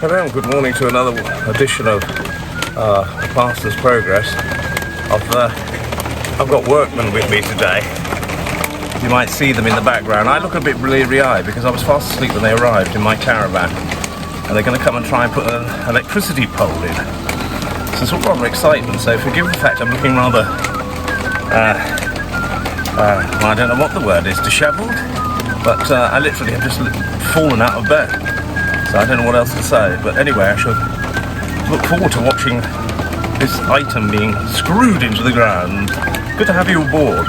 Hello and good morning to another edition of Pastor's Progress. I've got workmen with me today. You might see them in the background. I look a bit bleary-eyed because I was fast asleep when they arrived in my caravan, and they're going to come and try and put an electricity pole in. So it's all rather exciting. So forgive the fact I'm looking rather, I don't know what the word is, dishevelled, but I literally have just fallen out of bed. So I don't know what else to say, but anyway, I should look forward to watching this item being screwed into the ground. Good to have you aboard.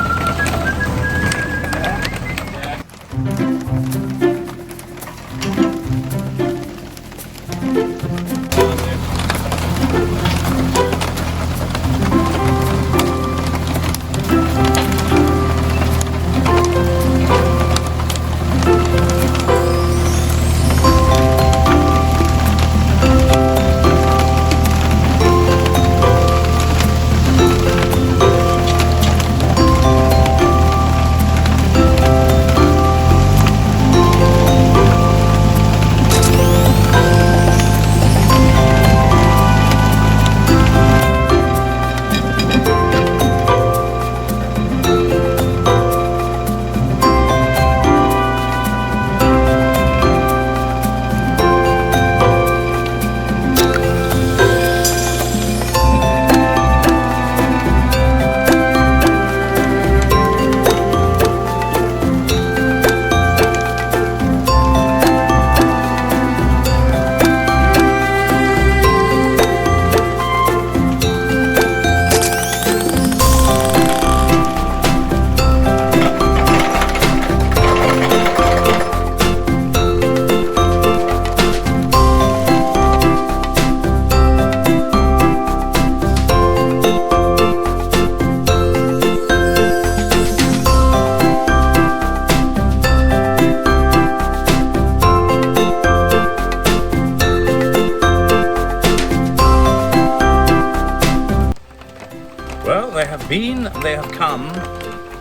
They have come,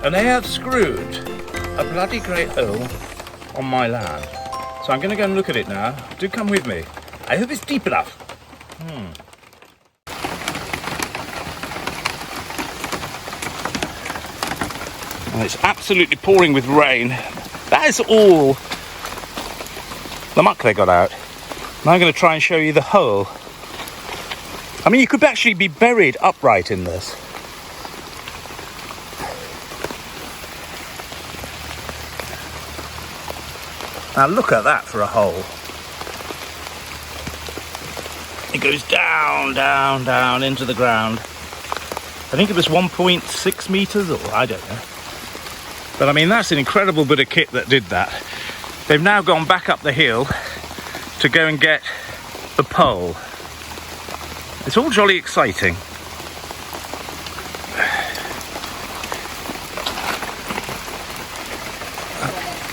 and they have screwed a bloody great hole on my land. So I'm going to go and look at it now. Do come with me. I hope it's deep enough. And it's absolutely pouring with rain. That is all the muck they got out. Now I'm going to try and show you the hole. I mean, you could actually be buried upright in this. Now look at that for a hole. It goes down, down, down into the ground. I think it was 1.6 meters, or I don't know. But I mean, that's an incredible bit of kit that did that. They've now gone back up the hill to go and get the pole. It's all jolly exciting.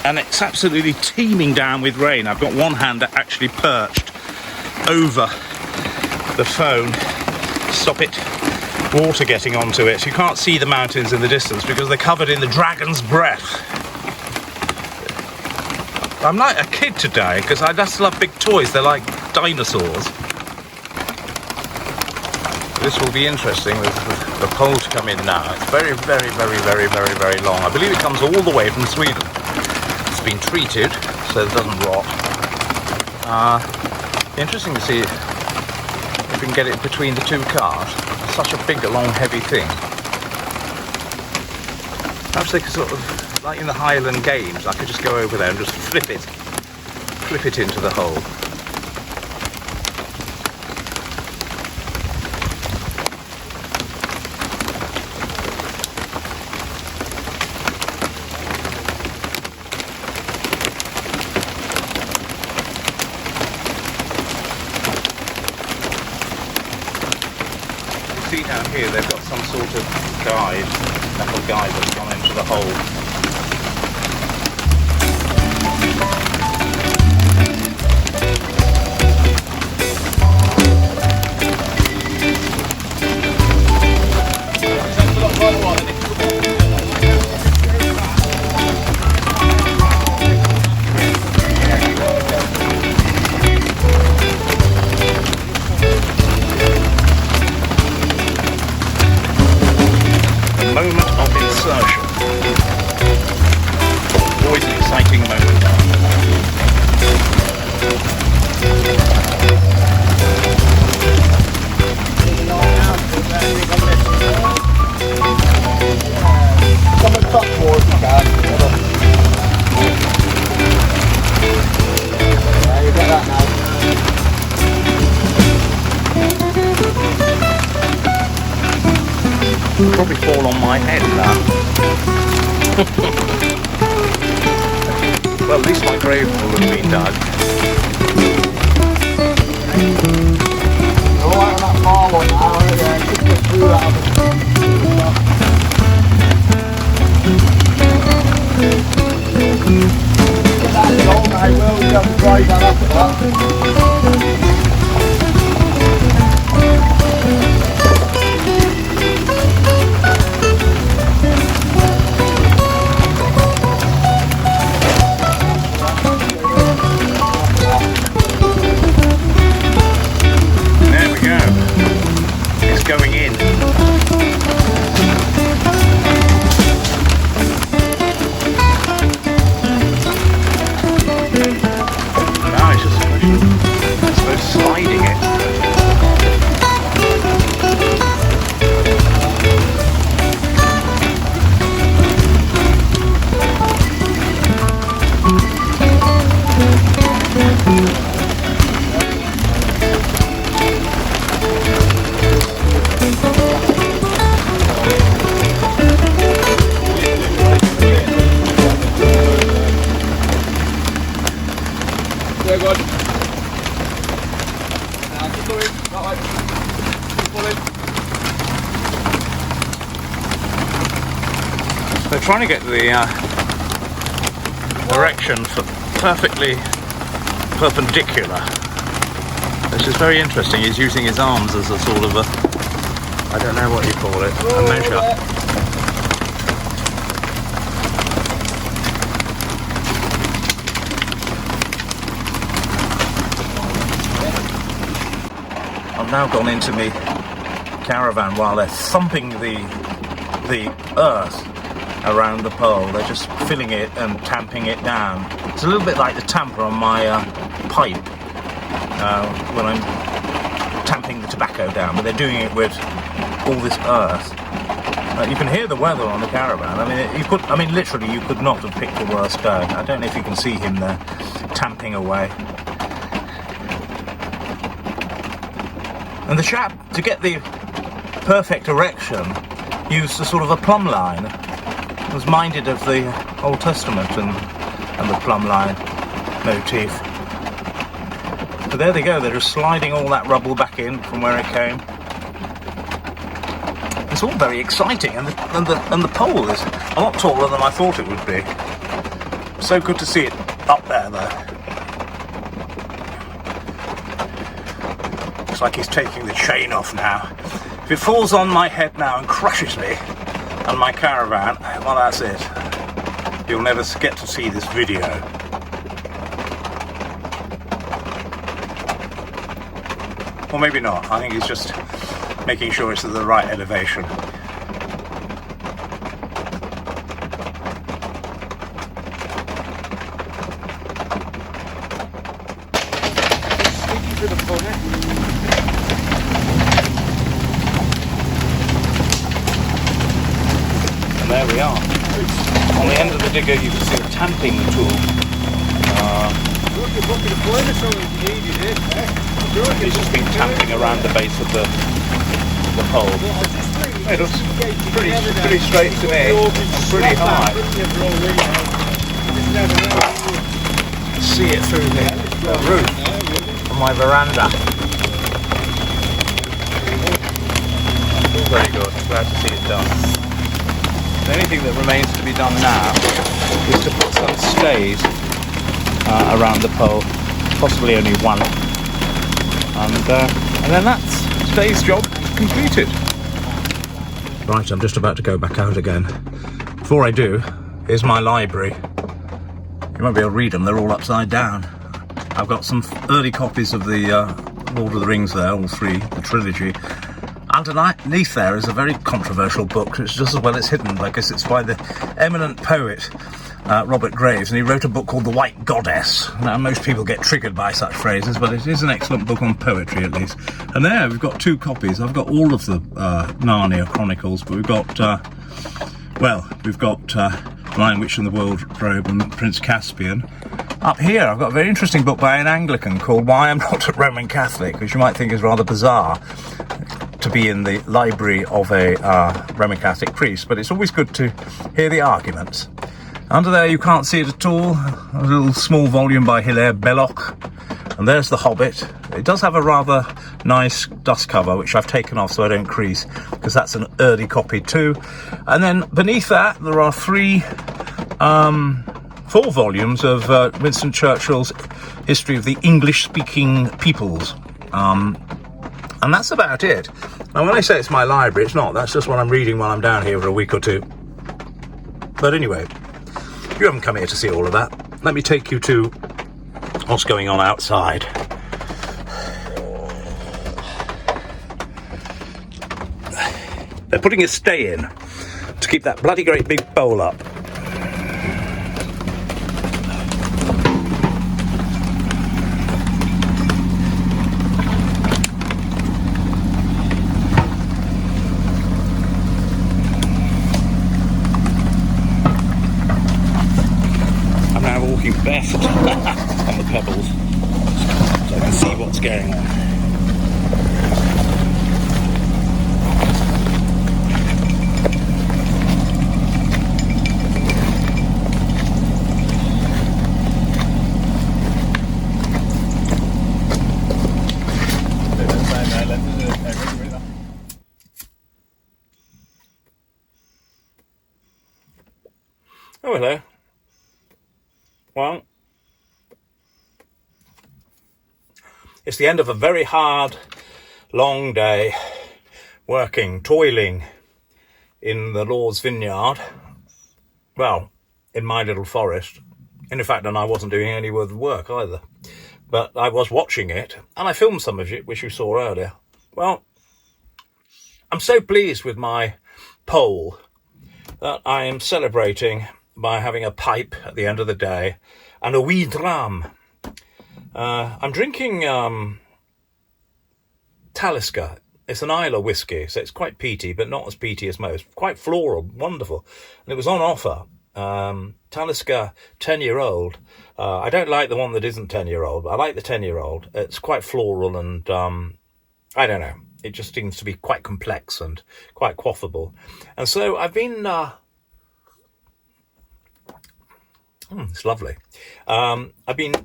And it's absolutely teeming down with rain. I've got one hand actually perched over the phone to stop it, water getting onto it. You can't see the mountains in the distance because they're covered in the dragon's breath. I'm like a kid today because I just love big toys. They're like dinosaurs. This will be interesting. The pole to come in now. It's very, very, very, very, very, very long. I believe it comes all the way from Sweden. Been treated so it doesn't rot. Interesting to see if we can get it between the two cars. It's such a big, long, heavy thing. Perhaps they could sort of, like in the Highland Games, I could just go over there and just flip it into the hole. See down here they've got some sort of guide, metal guide that's gone into the hole. fall on my head now. Well, at least my grave will have been dug. Right on that far one now, yeah, just get through that. That's all now, we'll just drive that after that. Going in. No, it's just, I suppose, sliding it. Very good. Now keep going, that way. Keep pulling. They're trying to get the erection perfectly perpendicular, which is very interesting. He's using his arms as a sort of a, I don't know what you call it, a measure. I've now gone into my caravan while they're thumping the earth around the pole. They're just filling it and tamping it down. It's a little bit like the tamper on my pipe when I'm tamping the tobacco down, but they're doing it with all this earth. You can hear the weather on the caravan. I mean, literally, you could not have picked a worse day. I don't know if you can see him there tamping away. And the chap, to get the perfect erection, used a sort of a plumb line. He was minded of the Old Testament and the plumb line motif. But there they go, they're just sliding all that rubble back in from where it came. It's all very exciting, and the pole is a lot taller than I thought it would be. So good to see it up there though. Looks like he's taking the chain off now. If it falls on my head now and crushes me and my caravan, well, that's it. You'll never get to see this video. Or maybe not. I think he's just making sure it's at the right elevation. Sneaky through the corner. And there we are. On the end of the digger you can see a tamping tool. He's just been tamping around the base of the pole. It looks pretty straight to me, and pretty high. See it through the roof on my veranda. Very good, glad to see it done. The only thing that remains to be done now is to put some stays around the pole, possibly only one, and then that's today's job completed. Right, I'm just about to go back out again. Before I do, here's my library. You won't be able to read them, they're all upside down. I've got some early copies of the Lord of the Rings there, all three, the trilogy. Underneath there is a very controversial book. It's just as well it's hidden because it's by the eminent poet Robert Graves, and he wrote a book called The White Goddess. Now, most people get triggered by such phrases, but it is an excellent book on poetry, at least. And there, we've got two copies. I've got all of the Narnia Chronicles, but we've got, Lion, Witch and the Wardrobe and Prince Caspian. Up here, I've got a very interesting book by an Anglican called Why I'm Not a Roman Catholic, which you might think is rather bizarre. It to be in the library of a Roman Catholic priest, but it's always good to hear the arguments. Under there you can't see it at all, a little small volume by Hilaire Belloc, and there's The Hobbit. It does have a rather nice dust cover, which I've taken off so I don't crease, because that's an early copy too. And then beneath that there are four volumes of Winston Churchill's History of the English-Speaking Peoples. And that's about it. Now, when I say it's my library, it's not. That's just what I'm reading while I'm down here for a week or two. But anyway, you haven't come here to see all of that. Let me take you to what's going on outside. They're putting a stay in to keep that bloody great big bowl up. Best on the pebbles so I can see what's going on. Oh, hello. Well, it's the end of a very hard, long day, working, toiling in the Lord's vineyard. Well, in my little forest. In fact, and I wasn't doing any work either. But I was watching it, and I filmed some of it, which you saw earlier. Well, I'm so pleased with my pole that I am celebrating by having a pipe at the end of the day and a wee dram. I'm drinking Talisker. It's an Islay whiskey, so it's quite peaty, but not as peaty as most. Quite floral, wonderful. And it was on offer. Talisker 10-year-old. I don't like the one that isn't 10-year-old, but I like the 10-year-old. It's quite floral and, I don't know. It just seems to be quite complex and quite quaffable. And so I've been... it's lovely. I've been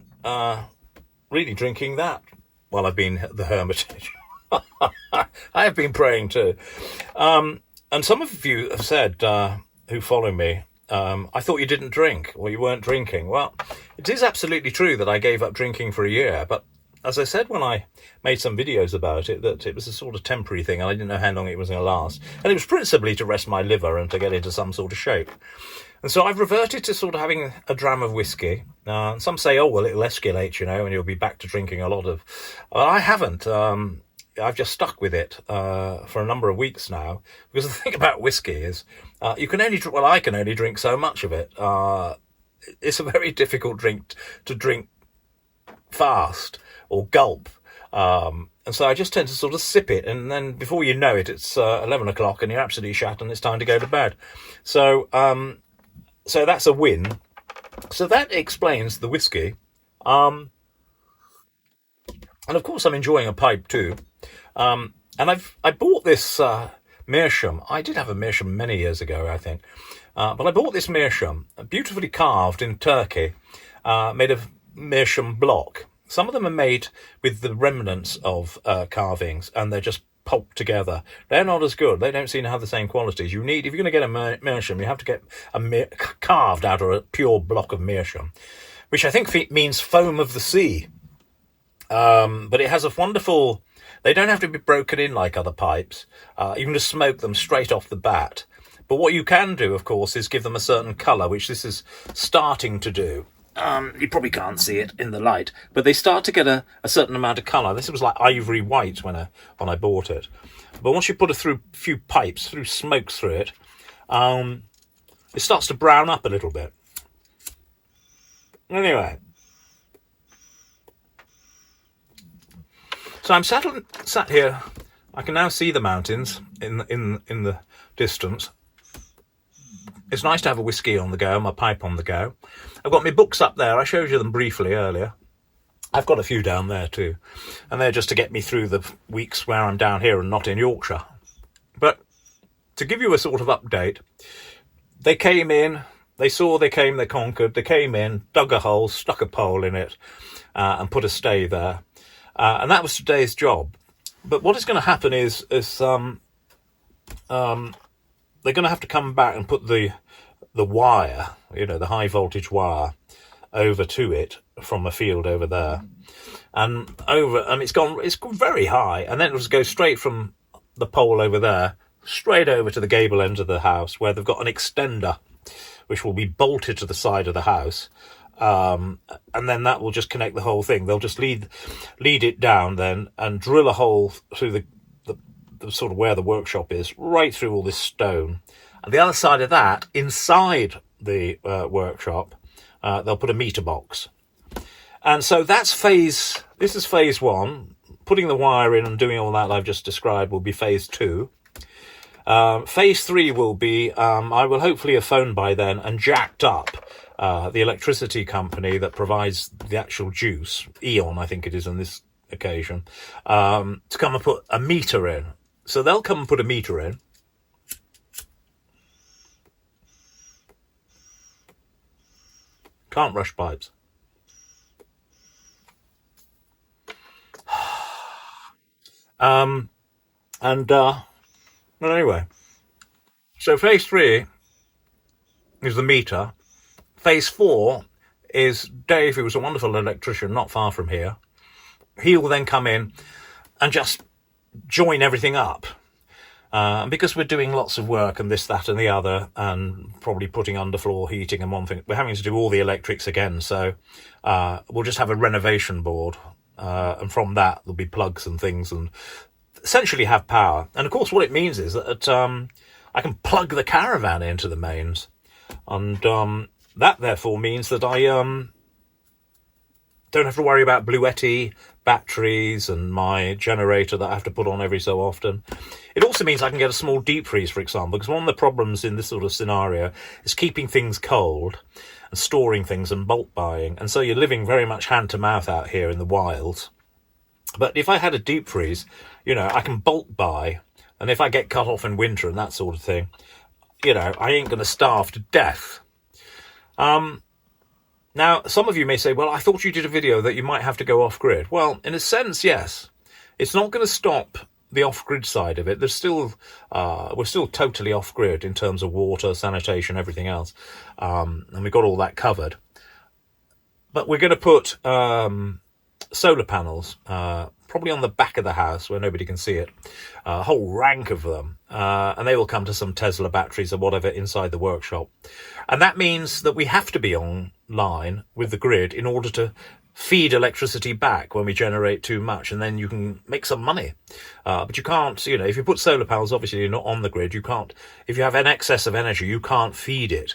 really drinking that while I've been at the Hermitage. I have been praying too. And some of you have said, who follow me, I thought you didn't drink or you weren't drinking. Well, it is absolutely true that I gave up drinking for a year. But as I said when I made some videos about it, that it was a sort of temporary thing and I didn't know how long it was going to last. And it was principally to rest my liver and to get into some sort of shape. And so I've reverted to sort of having a dram of whiskey. Some say, oh, well, it'll escalate, and you'll be back to drinking a lot of... Well, I haven't. I've just stuck with it for a number of weeks now. Because the thing about whiskey is you can only... Well, I can only drink so much of it. It's a very difficult drink to drink fast or gulp. And so I just tend to sort of sip it. And then before you know it, it's 11 o'clock and you're absolutely shat and it's time to go to bed. So that's a win. So that explains the whiskey. And of course I'm enjoying a pipe too. And I bought this meerschaum. I did have a meerschaum many years ago, I think. But I bought this meerschaum, beautifully carved in Turkey, made of meerschaum block. Some of them are made with the remnants of carvings, and they're just pulped together. They're not as good. They don't seem to have the same qualities. You need, if you're going to get a meerschaum, you have to get carved out of a pure block of meerschaum, which I think means foam of the sea. But it has a wonderful... They don't have to be broken in like other pipes. You can just smoke them straight off the bat. But what you can do, of course, is give them a certain colour, which this is starting to do. You probably can't see it in the light, but they start to get a certain amount of colour. This was like ivory white when I bought it. But once you put a few pipes, through smokes through it, it starts to brown up a little bit. Anyway. So I'm sat here. I can now see the mountains in the distance. It's nice to have a whiskey on the go, my pipe on the go. I've got my books up there. I showed you them briefly earlier. I've got a few down there too, and they're just to get me through the weeks where I'm down here and not in Yorkshire. But to give you a sort of update, they came in, they saw, they came, they conquered, they came in, dug a hole, stuck a pole in it, and put a stay there. And that was today's job. But what is going to happen is they're going to have to come back and put the wire, the high voltage wire, over to it from a field over there, and it's gone very high, and then it'll just go straight from the pole over there straight over to the gable end of the house, where they've got an extender which will be bolted to the side of the house, and then that will just connect the whole thing. They'll just lead it down then and drill a hole through the sort of where the workshop is, right through all this stone, and the other side of that, inside the workshop, they'll put a meter box. And so this is phase 1. Putting the wire in and doing all that I've just described will be phase 2. Phase 3 will be, I will hopefully have phoned by then and jacked up the electricity company that provides the actual juice, Eon I think it is on this occasion, to come and put a meter in. So they'll come and put a meter in. Can't rush pipes. But anyway, so phase 3 is the meter. Phase 4 is Dave, who was a wonderful electrician not far from here. He will then come in and just join everything up. Because we're doing lots of work and this, that and the other, and probably putting underfloor heating and one thing, we're having to do all the electrics again. So we'll just have a renovation board. And from that, there'll be plugs and things and essentially have power. And of course, what it means is that I can plug the caravan into the mains. And that therefore means that I don't have to worry about Bluetti batteries and my generator that I have to put on every so often. It also means I can get a small deep freeze, for example, because one of the problems in this sort of scenario is keeping things cold and storing things and bulk buying. And so you're living very much hand to mouth out here in the wilds. But if I had a deep freeze, I can bulk buy. And if I get cut off in winter and that sort of thing, I ain't going to starve to death. Now, some of you may say, well, I thought you did a video that you might have to go off-grid. Well, in a sense, yes. It's not going to stop the off-grid side of it. We're still totally off-grid in terms of water, sanitation, everything else. And we've got all that covered. But we're going to put solar panels, probably on the back of the house where nobody can see it, a whole rank of them. And they will come to some Tesla batteries or whatever inside the workshop. And that means that we have to be online with the grid in order to feed electricity back when we generate too much, and then you can make some money. But you can't, if you put solar panels, obviously you're not on the grid. You can't, if you have an excess of energy, you can't feed it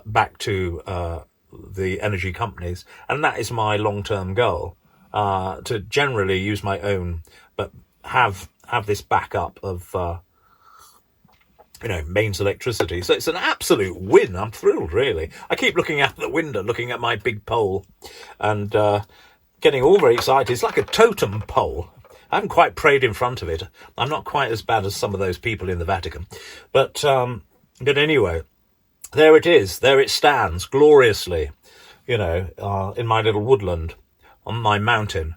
back to the energy companies. And that is my long-term goal, to generally use my own, but have this backup of mains electricity. So it's an absolute win. I'm thrilled, really. I keep looking out the window, looking at my big pole and getting all very excited. It's like a totem pole. I haven't quite prayed in front of it. I'm not quite as bad as some of those people in the Vatican. But anyway, there it is. There it stands gloriously, in my little woodland on my mountain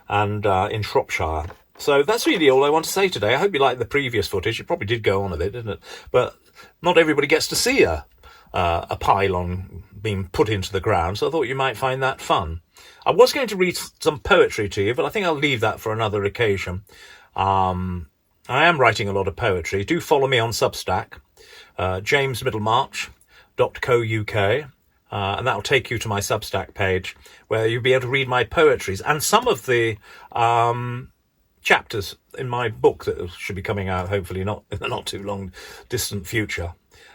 and in Shropshire. So that's really all I want to say today. I hope you liked the previous footage. It probably did go on a bit, didn't it? But not everybody gets to see a pylon being put into the ground, so I thought you might find that fun. I was going to read some poetry to you, but I think I'll leave that for another occasion. I am writing a lot of poetry. Do follow me on Substack, jamesmiddlemarch.co.uk, and that'll take you to my Substack page, where you'll be able to read my poetries and some of the chapters in my book that should be coming out hopefully not in the not too long distant future.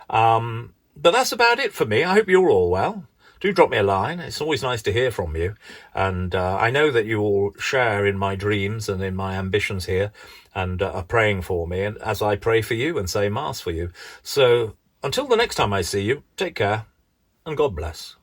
But that's about it for me. I hope you're all well. Do drop me a line. It's always nice to hear from you, and I know that you all share in my dreams and in my ambitions here, and are praying for me, and as I pray for you and say mass for you. So until the next time I see you, take care and God bless.